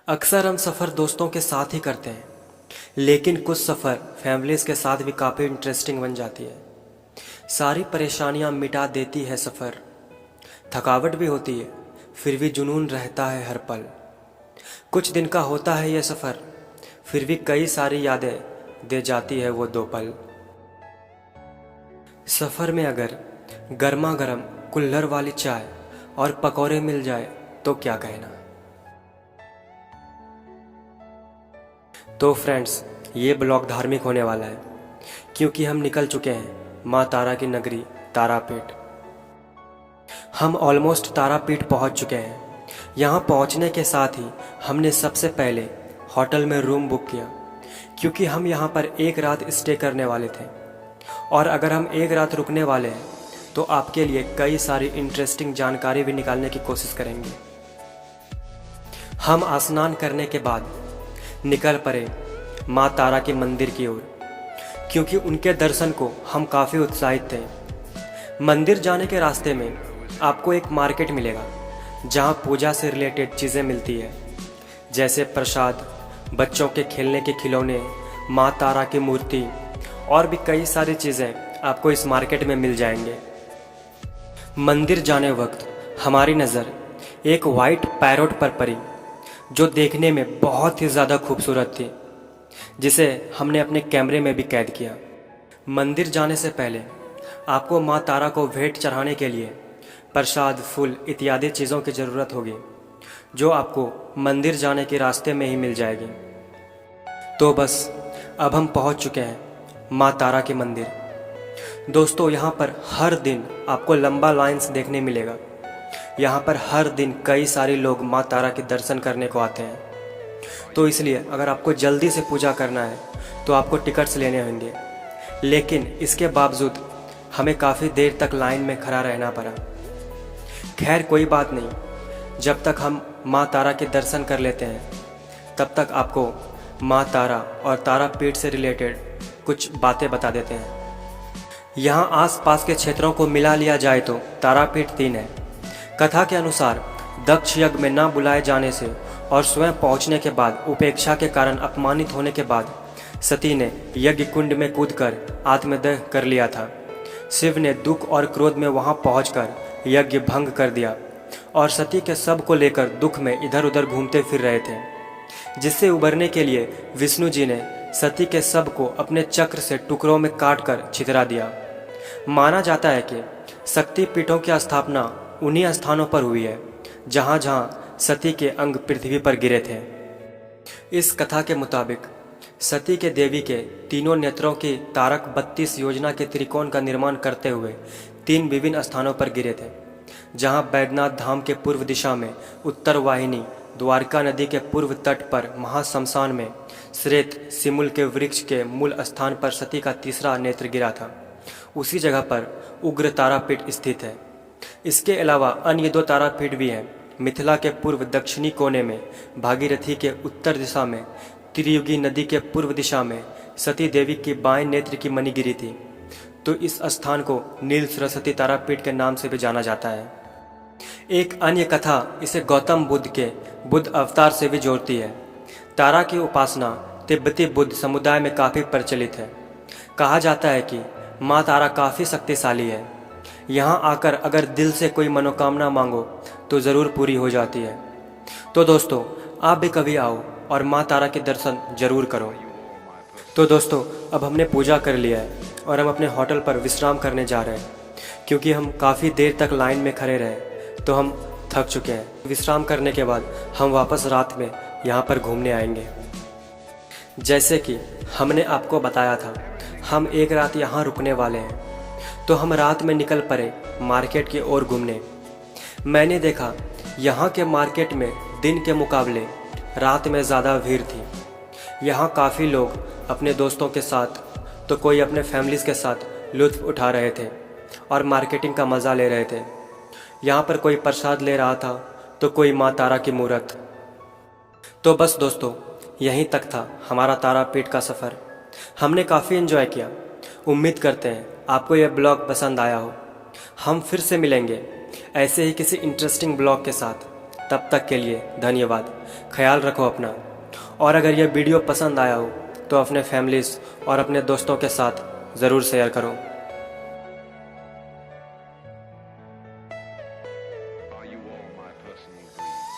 अक्सर हम सफ़र दोस्तों के साथ ही करते हैं, लेकिन कुछ सफ़र फैमिलीज़ के साथ भी काफ़ी इंटरेस्टिंग बन जाती है। सारी परेशानियां मिटा देती है सफ़र, थकावट भी होती है, फिर भी जुनून रहता है हर पल। कुछ दिन का होता है ये सफ़र, फिर भी कई सारी यादें दे जाती है वो दो पल। सफ़र में अगर गर्मा गर्म कुल्हड़ वाली चाय और पकौड़े मिल जाए तो क्या कहना। तो फ्रेंड्स, ये ब्लॉग धार्मिक होने वाला है, क्योंकि हम निकल चुके हैं माँ तारा की नगरी तारापीठ। हम ऑलमोस्ट तारापीठ पहुंच चुके हैं। यहाँ पहुंचने के साथ ही हमने सबसे पहले होटल में रूम बुक किया, क्योंकि हम यहाँ पर एक रात स्टे करने वाले थे। और अगर हम एक रात रुकने वाले हैं तो आपके लिए कई सारी इंटरेस्टिंग जानकारी भी निकालने की कोशिश करेंगे। हम स्नान करने के बाद निकल पड़े माँ तारा के मंदिर की ओर, क्योंकि उनके दर्शन को हम काफ़ी उत्साहित थे। मंदिर जाने के रास्ते में आपको एक मार्केट मिलेगा, जहाँ पूजा से रिलेटेड चीज़ें मिलती है, जैसे प्रसाद, बच्चों के खेलने के खिलौने, माँ तारा की मूर्ति और भी कई सारी चीज़ें आपको इस मार्केट में मिल जाएंगे। मंदिर जाने वक्त हमारी नज़र एक वाइट पैरोट पर पड़ी, जो देखने में बहुत ही ज़्यादा खूबसूरत थी, जिसे हमने अपने कैमरे में भी कैद किया। मंदिर जाने से पहले आपको माँ तारा को भेंट चढ़ाने के लिए प्रसाद, फूल इत्यादि चीज़ों की ज़रूरत होगी, जो आपको मंदिर जाने के रास्ते में ही मिल जाएगी। तो बस अब हम पहुंच चुके हैं माँ तारा के मंदिर। दोस्तों, यहाँ पर हर दिन आपको लंबा लाइन्स देखने मिलेगा। यहाँ पर हर दिन कई सारे लोग माँ तारा के दर्शन करने को आते हैं। तो इसलिए अगर आपको जल्दी से पूजा करना है तो आपको टिकट्स लेने होंगे, लेकिन इसके बावजूद हमें काफ़ी देर तक लाइन में खड़ा रहना पड़ा। खैर कोई बात नहीं, जब तक हम माँ तारा के दर्शन कर लेते हैं तब तक आपको माँ तारा और तारापीठ से रिलेटेड कुछ बातें बता देते हैं। यहाँ आसपास के क्षेत्रों को मिला लिया जाए तो तारापीठ 3 है। कथा के अनुसार दक्ष यज्ञ में न बुलाए जाने से और स्वयं पहुँचने के बाद उपेक्षा के कारण अपमानित होने के बाद सती ने यज्ञ कुंड में कूदकर आत्मदाह कर लिया था। शिव ने दुख और क्रोध में वहां पहुंचकर यज्ञ भंग कर दिया और सती के शव को लेकर दुख में इधर उधर घूमते फिर रहे थे, जिससे उबरने के लिए विष्णु जी ने सती के शव को अपने चक्र से टुकड़ों में काटकर छितरा दिया। माना जाता है कि शक्ति पीठों की स्थापना उन्हीं स्थानों पर हुई है जहां जहां सती के अंग पृथ्वी पर गिरे थे। इस कथा के मुताबिक सती के देवी के तीनों नेत्रों की तारक 32 योजना के त्रिकोण का निर्माण करते हुए 3 विभिन्न स्थानों पर गिरे थे, जहां बैद्यनाथ धाम के पूर्व दिशा में उत्तर वाहिनी, द्वारका नदी के पूर्व तट पर महाशमशान में श्वेत सिमुल के वृक्ष के मूल स्थान पर सती का तीसरा नेत्र गिरा था। उसी जगह पर उग्र तारापीठ स्थित है। इसके अलावा अन्य 2 तारापीठ भी हैं। मिथिला के पूर्व दक्षिणी कोने में भागीरथी के उत्तर दिशा में त्रियुगी नदी के पूर्व दिशा में सती देवी की बाएं नेत्र की मणि गिरी थी। तो इस स्थान को नील सरस्वती तारापीठ के नाम से भी जाना जाता है। एक अन्य कथा इसे गौतम बुद्ध के बुद्ध अवतार से भी जोड़ती है। तारा की उपासना तिब्बती बुद्ध समुदाय में काफ़ी प्रचलित है। कहा जाता है कि माँ तारा काफ़ी शक्तिशाली है। यहाँ आकर अगर दिल से कोई मनोकामना मांगो तो ज़रूर पूरी हो जाती है। तो दोस्तों, आप भी कभी आओ और माँ तारा के दर्शन जरूर करो। तो दोस्तों, अब हमने पूजा कर लिया है और हम अपने होटल पर विश्राम करने जा रहे हैं, क्योंकि हम काफ़ी देर तक लाइन में खड़े रहे तो हम थक चुके हैं। विश्राम करने के बाद हम वापस रात में यहाँ पर घूमने आएंगे। जैसे कि हमने आपको बताया था, हम एक रात यहाँ रुकने वाले हैं, तो हम रात में निकल पड़े मार्केट की ओर घूमने। मैंने देखा यहाँ के मार्केट में दिन के मुकाबले रात में ज़्यादा भीड़ थी। यहाँ काफ़ी लोग अपने दोस्तों के साथ तो कोई अपने फैमिलीज़ के साथ लुत्फ़ उठा रहे थे और मार्केटिंग का मज़ा ले रहे थे। यहाँ पर कोई प्रसाद ले रहा था तो कोई माँ तारा की मूर्त। तो बस दोस्तों, यहीं तक था हमारा तारापीठ का सफ़र। हमने काफ़ी एंजॉय किया। उम्मीद करते हैं आपको यह ब्लॉग पसंद आया हो। हम फिर से मिलेंगे ऐसे ही किसी इंटरेस्टिंग ब्लॉग के साथ। तब तक के लिए धन्यवाद। ख्याल रखो अपना। और अगर यह वीडियो पसंद आया हो तो अपने फैमिलीज़ और अपने दोस्तों के साथ ज़रूर शेयर करो। Are you all my personal